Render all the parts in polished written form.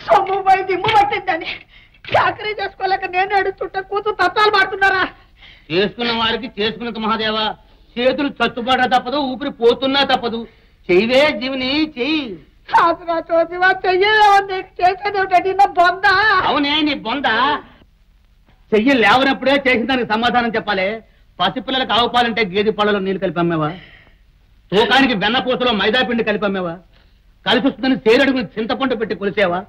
సొమ్ము పోయి దిమ్ము పట్టిందని చాకరీ చేసుకోలేక నేను అడుగుతుంటే కూతురు తత్వాలు పడుతున్నారా? చేసుకున్న వారికి చేసుకున్నంత మహాదేవా, చేతులు చచ్చుబాట తప్పదు, ఊపిరి పోతున్నా తప్పదు. చెయ్యవే జీవుని చెయ్యి. చేసేది బొంద. అవునే నీ బొంద. చెయ్యి లేవనప్పుడే చేసిన దానికి సమాధానం చెప్పాలి. పసిపిల్లలకు ఆవు పాలంటే గేదె పళ్ళలో నీళ్లు కలిపి అమ్మేవా? తూకానికి వెన్నపూసలో మైదా పిండి కలిపి అమ్మేవా? కలిసి వస్తుందని సేరడుగుని చింతపండు పెట్టి కొలిసేవా?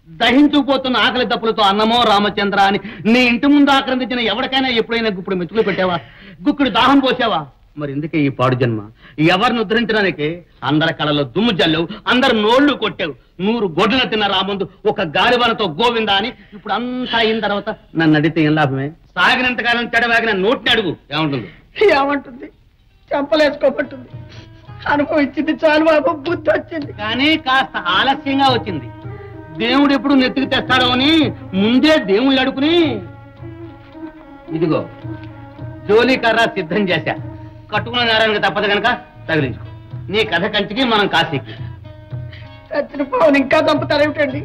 దహించుకుపోతున్న ఆకలి దప్పులతో అన్నమో రామచంద్ర అని నీ ఇంటి ముందు ఆక్రందించిన ఎవరికైనా ఎప్పుడైనా గుప్పుడు మెతుకులు పెట్టావా? గుక్కుడు దాహం పోసావా? మరి ఎందుకే ఈ పాడు జన్మ? ఎవరిని ఉద్ధరించడానికి అందరి కళలో దుమ్ము జల్లేవు, అందరు నోళ్లు కొట్టావు. 100 గొడ్లను తిన్న రాముందు ఒక గాలివానతో గోవిందా అని. ఇప్పుడు అంతా అయిన తర్వాత నన్ను అడిగితే ఏం లాభమే? సాగినంతకాలం చెడవాగిన నోటిని అడుగు, ఏమంటుంది? ఏమంటుంది? చంపలేసుకోబట్టుంది. అనుభవించింది చాలు బాబు, బుద్ధి వచ్చింది. కానీ కాస్త ఆలస్యంగా వచ్చింది. దేవుడు ఎప్పుడు నెత్తికి తెస్తాడో అని ముందే దేవుళ్ళు అడుగుని ఇదిగో జోలి కర్ర సిద్ధం చేశా. కట్టుకున్న నేరానికి తప్పదు కనుక తగిలించుకో. నీ కథ కంచికి మనం కాశీకి. చచ్చిన పవన్ ఇంకా చంపుతారేమిటండి?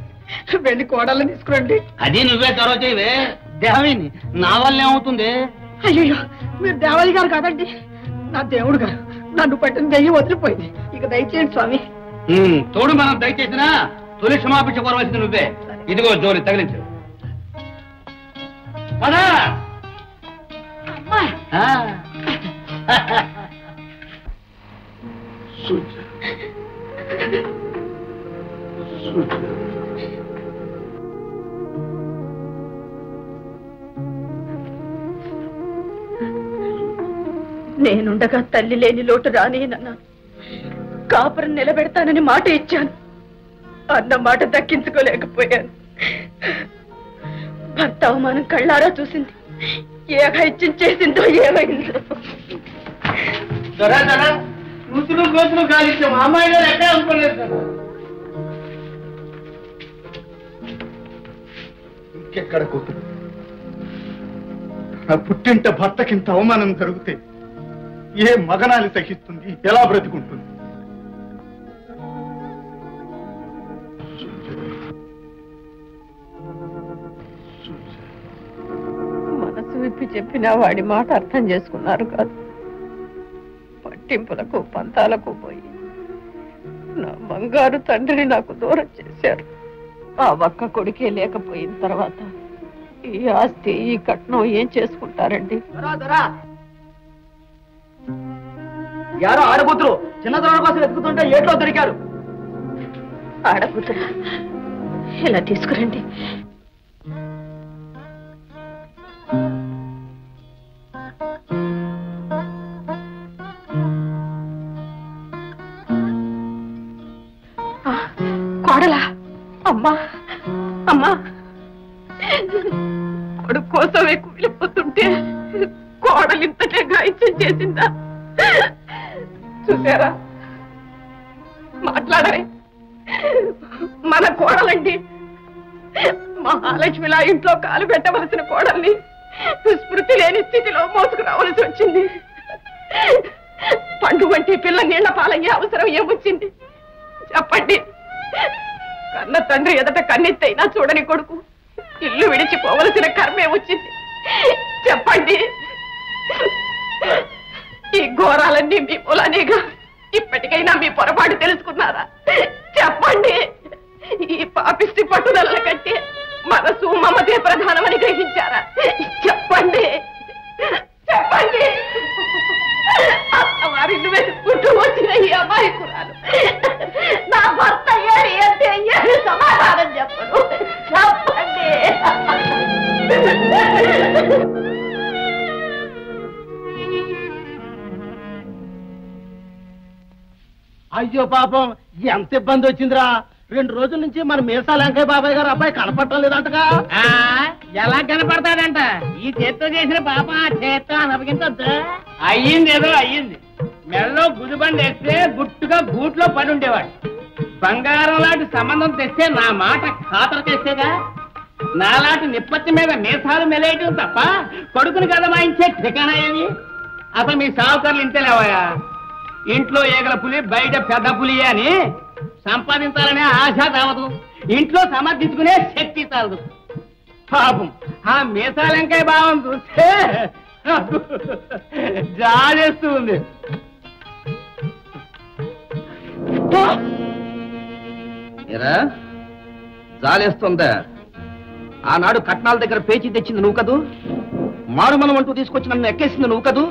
వెళ్ళి కోడల్ని తీసుకురండి. అది నువ్వే చొరవ చేయవే దేవని. నా వల్ల ఏమవుతుంది? అయ్యో, మీరు దేవయ్య గారు కాదండి, నా దేవుడు గారు. నన్ను పట్టిన దెయ్యం వదిలిపోయింది. ఇక దయచేయండి స్వామి. తోడు మనం దయచేసినా తొలి క్షమాపించ కోరవలసింది నువ్వే. ఇదిగో జోలి తగిలించు. పదా నేనుండగా తల్లి లేని లోటు రానియనన్నా. కాపురం నిలబెడతానని మాట ఇచ్చాను. అన్న మాట దక్కించుకోలేకపోయాను. భర్త అవమానం కళ్ళారా చూసింది. ఏ అఘాయిత్యం చేసిందో ఏమైందో. కూతురు గోతులు కాలిచ్చాము. అమ్మాయి గారు ఎక్కడ అనుకోలేదు. ఇంకెక్కడ కూతురు? నా పుట్టింట భర్తకింత అవమానం జరిగితే ఏ మగనాన్ని సహిస్తుంది? ఎలా బ్రతుకుంటుంది? మనసు విప్పి చెప్పినా వాడి మాట అర్థం చేసుకున్నారు కాదు. పట్టింపులకు పంతాలకు పోయి నా బంగారు తండ్రిని నాకు దూరం చేశారు. ఆ ఒక్క కొడుకే లేకపోయిన తర్వాత ఈ ఆస్తి, ఈ కట్నం ఏం చేసుకుంటారండి? యారో ఆడకూతురు చిన్నతనం కోసం వెతుకుతుంటే ఏట్లో దొరికారు. ఆడకూతురు ఇలా తీసుకురండి. కోడలా? అమ్మా అమ్మా, కొడుకు కోసమే కూలిపోతుంటే కోడలు ఇంతకే గాయిత్యం చేసిందా? చూసారా? మాట్లాడరే. మన కోడలండి, మహాలక్ష్మిలా ఇంట్లో కాలు పెట్టవలసిన కోడల్ని స్మృతి లేని స్థితిలో మోసుకురావలసి వచ్చింది. పండు వంటి పిల్ల నీళ్ల పాలయ్యే అవసరం ఏమొచ్చింది చెప్పండి? కన్న తండ్రి ఎదట కన్నెత్తైనా చూడని కొడుకు ఇల్లు విడిచిపోవలసిన కర్మే వచ్చింది చెప్పండి. ఈ ఘోరాలన్నీ మీ మూలనేగా. ఇప్పటికైనా మీ పొరపాటు తెలుసుకున్నారా? చెప్పండి. ఈ పాపిష్టి పట్టుదల కంటే మనసు మమతే ప్రధానమని గ్రహించారా? చెప్పండి చెప్పండి. వారిని వెతుక్కుంటూ వచ్చిన ఈ అమాయకురాలు నా భర్త ఏరి అంటే ఏమి సమాధానం చెప్పను? చెప్పండి. అయ్యో పాపం, ఎంత ఇబ్బంది వచ్చిందిరా. 2 రోజుల నుంచి మన మీసాల వెంకయ్య బాబాయ్ గారు అబ్బాయి కనపడటం లేదంటగా. ఎలా కనపడతాడంట? ఈ చేత్తో చేసిన పాపం ఆ చేత్తో అనపగించొద్దు. అయ్యింది, ఏదో అయ్యింది. మెడలో గుదిబండి వేస్తే గుట్టుగా గూట్లో పడి ఉండేవాడు. బంగారం లాంటి సంబంధం తెస్తే నా మాట ఖాతరు తెస్తేగా. నాలాంటి నిప్పత్తి మీద మీసాలు మెలేయటం తప్ప కొడుకుని కదా మాయించే ఠికానా ఏమి? అసలు మీ సావుకారులు ఇంతేలేవయా? ఇంట్లో ఏగల పులి బయట పెద్ద పులి అని సంపాదించాలనే ఆశ చావదు, ఇంట్లో సమర్థించుకునే శక్తి చాలదు. పాపం ఆ మీసాలంకాయ భావం చూస్తే జాలేస్తూ ఉంది. జాలేస్తుందా? ఆనాడు కట్నాల దగ్గర పేచి తెచ్చింది నువ్వు కదూ, మారుమనం అంటూ తీసుకొచ్చి నన్ను ఎక్కేసింది నువ్వు కదూ.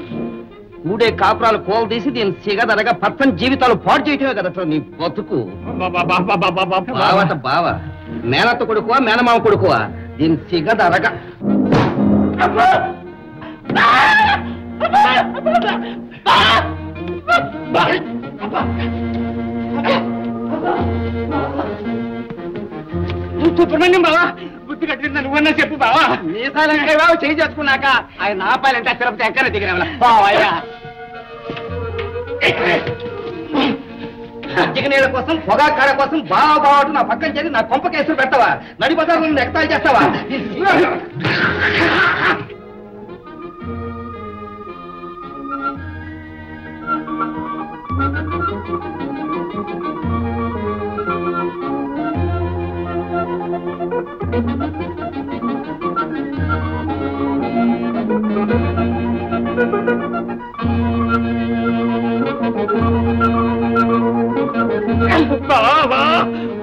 కూడే కాపురాలు కోలు తీసి దీని సిగదరగా పచ్చని జీవితాలు పాడు చేయటమే కదట నీ బతుకు. బావట బావ, మేనత్త కొడుకువా మేనమామ కొడుకువా? దీని సిగదరగా సుబ్రహ్మణ్యం బావా, బుద్ధి కట్టిందా నువ్వన్నా చెప్పు బావా. మీసాలంటే బావ చేయి చేసుకున్నాక ఆయన ఆపాలంటే తిరుపతి ఎక్కడ దిగిన బావయ్యా. మజ్జిగ నీళ్ళ కోసం పొగా కాడ కోసం బాగా బావటు నా పక్కన చేసి నా కొంప కేసులు పెడతావా? నడి బజార్ నుండి ఎక్తాలు చేస్తావా? బావా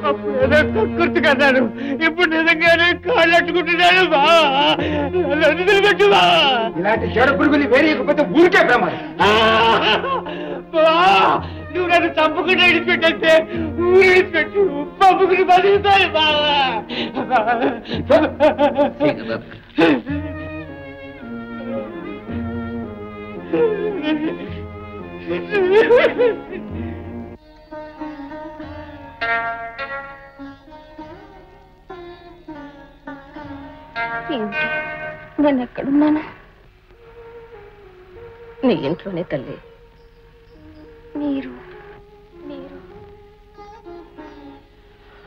కక్కుర్తి కన్నాడు, ఇప్పుడు నిజంగానే కాళ్ళట్టుకుంటున్నాడు బావా. పెట్టు బా. ఇలాంటి చెడ పురుగులు వేరేయకపోతే ఊరికే ప్రమాదం. నువ్వు నన్ను చంపుకుంటే ఇడిచిపెట్టంటే ఊరు ఇడిచిపెట్టు పంపుకుని బతుకుతాయి బావా. ఏంటి నేను ఎక్కడున్నాను? నీ ఇంట్లోనే తల్లి. మీరు మీరు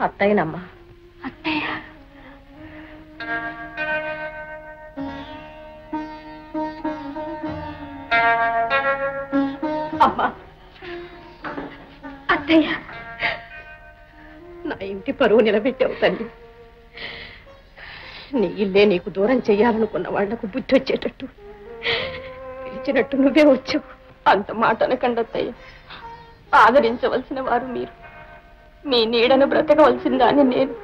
అత్తయ్యనమ్మా. అత్తయ్య అమ్మా. అత్తయ్య నా ఇంటి పరువు నిలబెట్టావు తల్లి. నీ ఇల్లే నీకు దూరం చెయ్యాలనుకున్న వాళ్లకు బుద్ధి వచ్చేటట్టు పిలిచినట్టు నువ్వే వచ్చావు. అంత మాట అనకండి అత్తయ్య. ఆదరించవలసిన వారు మీరు, మీ నీడను బ్రతకవలసిందాన్ని నేను.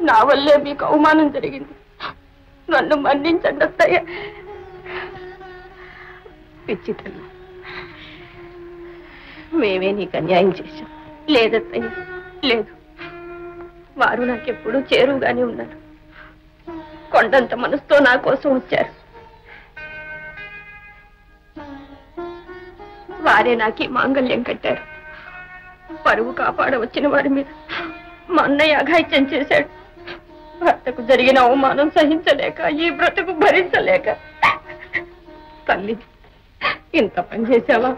నా వల్లే మీకు అవమానం జరిగింది, నన్ను మన్నించండి అత్తయ్య. పిచ్చి తల్లి, మేమే నీకు అన్యాయం చేశాం. లేదత్తయ్య లేదు, వారు నాకెప్పుడు చేరువుగానే ఉన్నారు. కొండంత మనసుతో నా కోసం వచ్చారు. వారే నాకీ మాంగళ్యం కట్టారు. పరువు కాపాడ వచ్చిన వారి మీద మా అన్నయ్య అఘాయిత్యం చేశాడు. భర్తకు జరిగిన అవమానం సహించలేక ఈ బ్రతుకు భరించలేక. తల్లి, ఇంత పని చేశావా?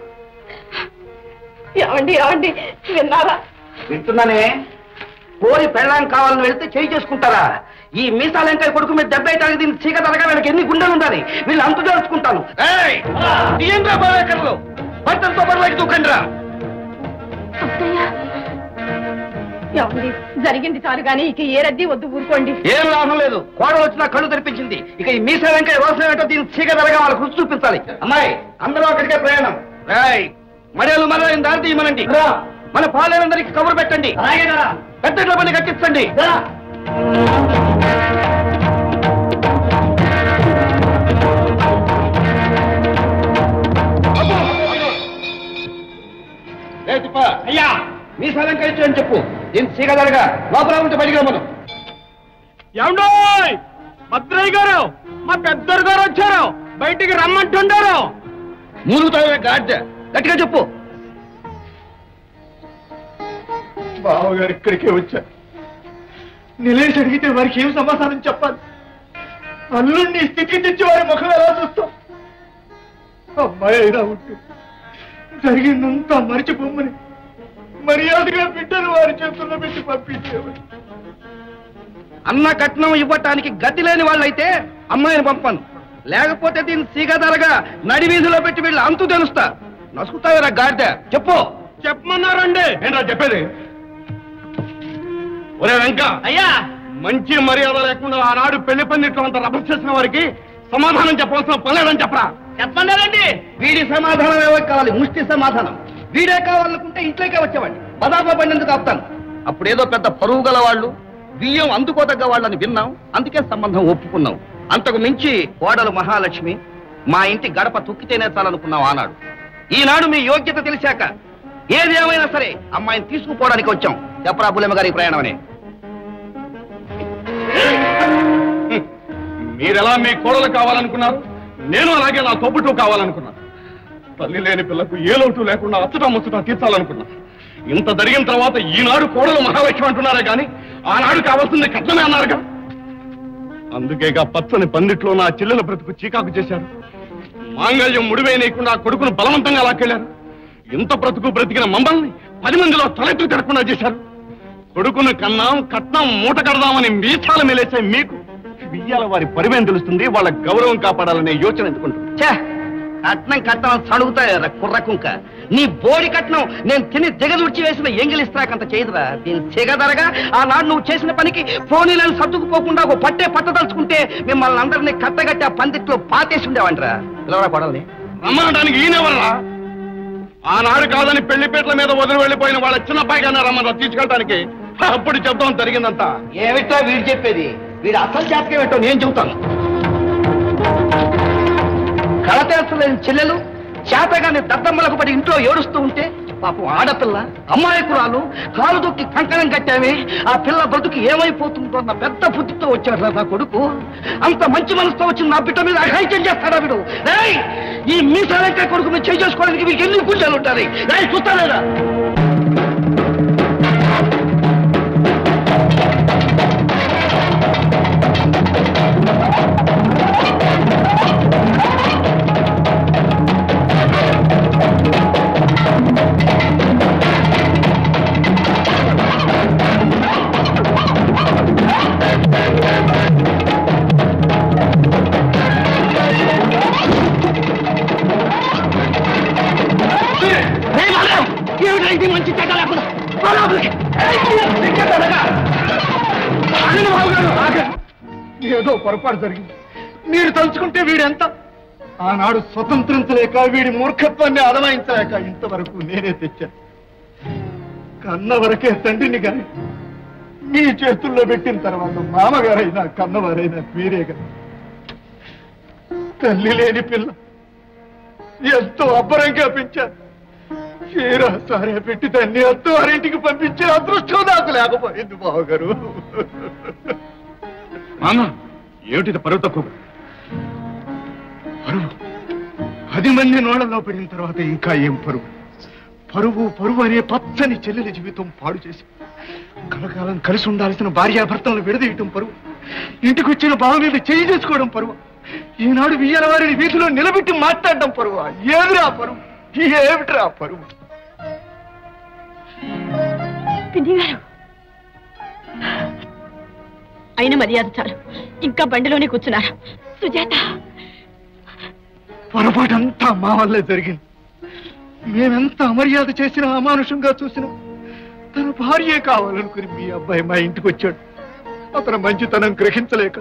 ఏమండి ఏమండి విన్నారా? వింటున్నానే. కోరి పెళ్ళాం కావాలని వెళ్తే చేయి చేసుకుంటారా? ఈ మీసాలంకాయ కొడుకు మీద దెబ్బ వేయడానికి దీన్ని చీకటరగా వీళ్ళకి ఎన్ని గుండెలు ఉండాలి? వీళ్ళు అంతు తెలుసుకుంటాను. భర్తలతో బరువుకి దూకండిరా. ఏమండి జరిగింది చాలు గానీ ఇక ఏ రద్దీ వద్దు, ఊరుకోండి. ఏం లాభం లేదు. కోడలు వచ్చినా కళ్ళు తెరిపించింది. ఇక ఈ మీసాలంకాయ రోసం ఏంటో దీన్ని చీకటరగా వాళ్ళకి రుచి చూపించాలి. అమ్మాయి అందరూ అక్కడికే ప్రయాణం. మర్యాలు మరణ దారి తీయమనండి. మన పాలేనందరికి కబురు పెట్టండి. పెద్ద పని కట్టించండి. అయ్యా మీసాలంకాయ ఇచ్చాయని చెప్పు. దీన్ని చీకటరగా లోపల ఉంటే బయటికి రమ్మను. ఏమండో భద్రయ్య గారు, మా పెద్దరు గారు వచ్చారు, బయటికి రమ్మంటుండారు. మూలుగుతావే గాడ్డ, గట్టిగా చెప్పు. బావగారు ఇక్కడికే వచ్చారు. నిలేసి అడిగితే వారికి ఏం సమాధానం చెప్పాలి? అల్లుడిని స్థితికి తెచ్చి వారి ముఖం ఎలా చూస్తాం? అమ్మాయి అయినా ఉంటుంది, జరిగిందంతా మరిచిపోమ్మని మర్యాదగా బిడ్డను వారి చేతుల్లో పెట్టి పంపించేవారు. అన్న కట్నం ఇవ్వటానికి గతి లేని వాళ్ళైతే అమ్మాయిని పంపను. లేకపోతే దీన్ని సీగదరగా నడి వీధిలో పెట్టి వీళ్ళు అంతు తెలుస్తా. నసుకుతావురా గాడిద, చెప్పు. చెప్పమన్నారండి. ఏంటో చెప్పేది? ఒరే వెంక, అయ్యా మంచి మర్యాద లేకుండా ఆనాడు పెళ్లి పందిట్లో అంత రభస్ చేసిన వారికి సమాధానం చెప్పాల్సిన పనిలేదని చెప్పరా? చెప్పండి. వీడి సమాధానం ఎవరికి కావాలి? ముష్టి సమాధానం. వీడే కావాలనుకుంటే ఇంట్లోకే వచ్చేవాడిని. పదాప పండేందుకు ఆపుతాను. అప్పుడేదో పెద్ద పరువు గల వాళ్ళు, బియ్యం అందుకోదగ్గ వాళ్ళని విన్నాం, అందుకే సంబంధం ఒప్పుకున్నాం. అంతకు మించి కోడలు మహాలక్ష్మి మా ఇంటి గడప తొక్కితేనే చాలనుకున్నాం ఆనాడు. ఈనాడు మీ యోగ్యత తెలిసాక ఏది ఏమైనా సరే అమ్మాయిని తీసుకుపోవడానికి వచ్చాం. చెప్పరా బుల్లెమ్మ గారి ప్రయాణం అని. మీరెలా మీ కోడలు కావాలనుకున్నారు, నేను అలాగే నా తోబుట్టు కావాలనుకున్నాను. తల్లి లేని పిల్లకు ఏ లోటు లేకుండా అచ్చటా ముచ్చటా తీర్చాలనుకున్నా. ఇంత జరిగిన తర్వాత ఈనాడు కోడలు మహాలక్ష్మి అంటున్నారే కానీ ఆనాడు కావాల్సింది కట్నమే అన్నారుగా. అందుకేగా పచ్చని పందిట్లో నా చెల్లెల బ్రతుకు చీకాకు చేశారు. మాంగళ్యం ముడివేయనీయకుండా కొడుకును బలవంతంగా లాక్కెళ్లారు. ఇంత బ్రతుకు బ్రతికిన మమ్మల్ని 10 మందిలో తలెత్తు తిరగకుండా చేశారు. కొడుకును కన్నాం, కట్నం మూట కడదామని మీసాల మేలేసే మీకు వియ్యాల వారి పరివేం తెలుస్తుంది, వాళ్ళ గౌరవం కాపాడాలనే యోచన ఎందుకుంటుంది. కట్నం సడుగుతాయరా కుర్రకుంక. నీ బోడి కట్నం నేను తిని దిగదుర్చి వేసిన ఎంగిలిస్త్రాకంత చేయదురా. దీని సిగదరగా ఆనాడు నువ్వు చేసిన పనికి ఫోనీలను సర్దుకుపోకుండా ఒక పట్టదలుచుకుంటే మిమ్మల్ని అందరినీ కట్టగట్టి ఆ పందిట్లో పాతేసి ఉండేవంటరా. పిలవరా కొడాలని రమ్మనడానికి ఈయనెవర్రా? ఆనాడు కాదని పెళ్లిపేటల మీద వదిలి వెళ్ళిపోయిన వాళ్ళ చిన్న పైగా రమ్మరా తీసుకెళ్ళడానికి. అప్పుడు చెప్తాం జరిగిందంతా. ఏమిటో వీడు చెప్పేది? వీడు అసలు జాతకం ఏంటో నేను చెబుతాను. కళతేస్తలేని చెల్లెలు చేతగానే దద్దమ్మలకు పడి ఇంట్లో ఏడుస్తూ ఉంటే పాపం ఆడపిల్ల అమ్మాయికురాలు కాలు దొక్కి కంకణం కట్టామే. ఆ పిల్ల బ్రతుకు ఏమైపోతుందో అన్న పెద్ద బుద్ధితో వచ్చాడు నా కొడుకు. అంత మంచి మనసుతో వచ్చి నా బిడ్డ మీద అఘాయిత్యం చేస్తాడా వీడు? ఈ మీసాలంటే కొడుకు మీద చేయి చేసుకోవడానికి మీకు ఎన్ని గుంజాలు ఉంటాయి? చూస్తానేదా? మంచి ఏదో పొరపాటు జరిగింది. మీరు తలుచుకుంటే వీడెంత ఆనాడు స్వతంత్రించలేక వీడి మూర్ఖత్వాన్ని అలవాయించలేక ఇంతవరకు నేనే తెచ్చాను. కన్న వరకే తండ్రిని గాని మీ చేతుల్లో పెట్టిన తర్వాత మామగారైనా కన్నవారైనా మీరేగా. తల్లి లేని పిల్ల ఎంతో అబ్బరంగా పెంచారు. చీరా సారే పెట్టి దాన్ని అత్తవారింటికి పంపించే అదృష్టం నాకు లేకపోయింది బావగారు. ఏమిటి పరువు తక్కువ? పరువు 10 మంది నోళ్లలో పడిన తర్వాత ఇంకా ఏం పరువు? పరువు అనే పచ్చని చెల్లెలి జీవితం పాడు చేసి కలకాలం కలిసి ఉండాల్సిన భార్యాభర్తలను విడదీయటం పరువు. ఇంటికి వచ్చిన బావ మీద చేయి చేసుకోవడం పరువు. ఈనాడు వియ్యాల వారిని వీధిలో నిలబెట్టి మాట్లాడడం పరువు. ఏదిరా పరువు? ఏమిట్రా పరువు? అయిన మర్యాద చాలు, ఇంకా బండిలోనే కూర్చున్నారు. సుజాత, పొరపాటంతా మా వల్లే జరిగింది. మేమెంత అమర్యాద చేసినా, అమానుషంగా చూసినా తన భార్యే కావాలనుకుని మీ అబ్బాయి మా ఇంటికి వచ్చాడు. అతను మంచితనం గ్రహించలేక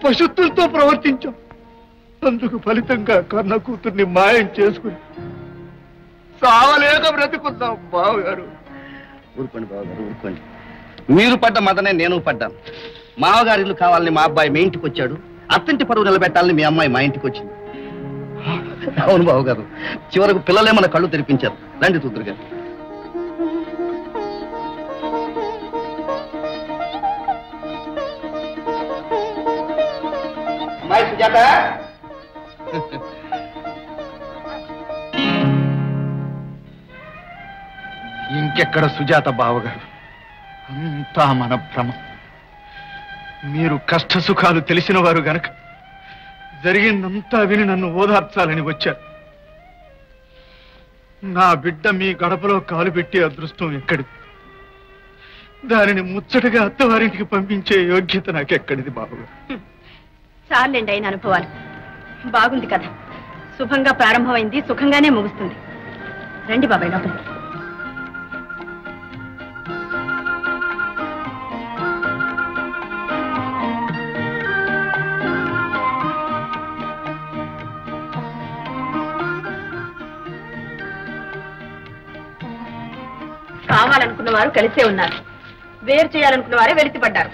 పశుత్వంతో ప్రవర్తించాం. అందుకు ఫలితంగా కన్న కూతుర్ని మాయం చేసుకుని సావలేక బ్రతుకున్నాం బావగారు. ఊరుకోండి బావగారు, ఊరుకోండి. మీరు పడ్డ మదనే నేను పడ్డాను. మావగారి ఇల్లు కావాలని మా అబ్బాయి మీ ఇంటికి వచ్చాడు. అత్తింటి పరువు నిలబెట్టాలని మీ అమ్మాయి మా ఇంటికి వచ్చింది. అవును బావగారు, చివరకు పిల్లలే మన కళ్ళు తెరిపించారు. రండి తూతురు గారు. సుజాత, ఇంకెక్కడ సుజాత బావగారు, అంతా మన భ్రమ. మీరు కష్ట సుఖాలు తెలిసిన వారు గనక జరిగిందంతా విని నన్ను ఓదార్చాలని వచ్చారు. నా బిడ్డ మీ గడపలో కాలు పెట్టే అదృష్టం ఎక్కడిది? దానిని ముచ్చటగా అత్తవారింటికి పంపించే యోగ్యత నాకెక్కడిది బావగారు? చాలండి అయిన అనుభవాలు. బాగుంది కదా, శుభంగా ప్రారంభమైంది, సుఖంగానే ముగుస్తుంది. రండి బాబాయ్ లోపల. కలియాలనుకున్న వారు కలిసే ఉన్నారు, వేరు చేయాలనుకున్న వారే వెలితి పడ్డారు.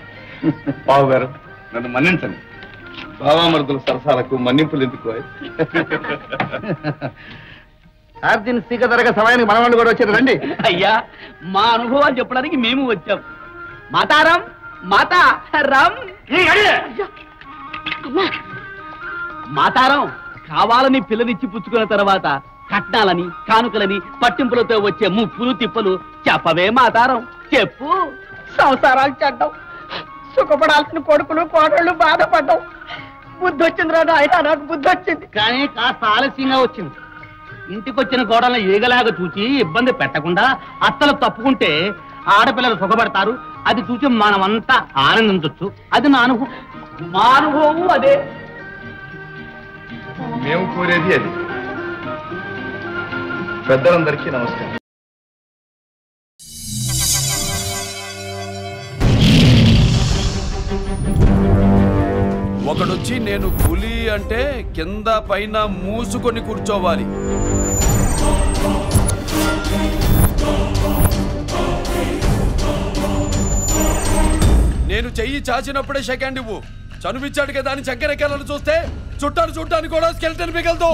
బాబు గారు నన్ను మన్నించండి. బావామరుదుల సరసాలకు మన్నింపులు ఎందుకు? దీని సీకదరగా సమయానికి మనవాళ్ళు కూడా వచ్చారు. రండి అయ్యా, మా అనుభవాలు చెప్పడానికి మేము వచ్చాం. మాతారం మాతా రమ్ మాతారం కావాలని పిల్లనిచ్చి పుచ్చుకున్న తర్వాత కట్నాలని కానుకలని పట్టింపులతో వచ్చే ముప్పులు తిప్పలు చెప్పవే మాతారం, చెప్పు. సంసారాలు చెడ్డం, సుఖపడాల్సిన కొడుకులు కోడళ్ళు బాధపడ్డం. బుద్ధి వచ్చింది రాదు ఆయన, నాకు బుద్ధి వచ్చింది. కానీ కాస్త ఆలస్యంగా వచ్చింది. ఇంటికొచ్చిన గోడలను ఏగలాగా చూచి ఇబ్బంది పెట్టకుండా అత్తలు తప్పుకుంటే ఆడపిల్లలు సుఖపడతారు. అది చూసి మనమంతా ఆనందించవచ్చు. అది నా అనుభవం. మా అనుభవం అదే. మేము కోరేది అది. పెద్దలందరికీ నమస్కారం. ఒకడొచ్చి నేను పులి అంటే కింద పైన మూసుకొని కూర్చోవాలి. నేను చెయ్యి చాచినప్పుడే సెకండ్ ఇవ్వు. చనువిచ్చాడు కదా అని చక్కెరెక్కలను చూస్తే చుట్టాను చూడటానికి కూడా స్కెల్టన్ మిగలదు.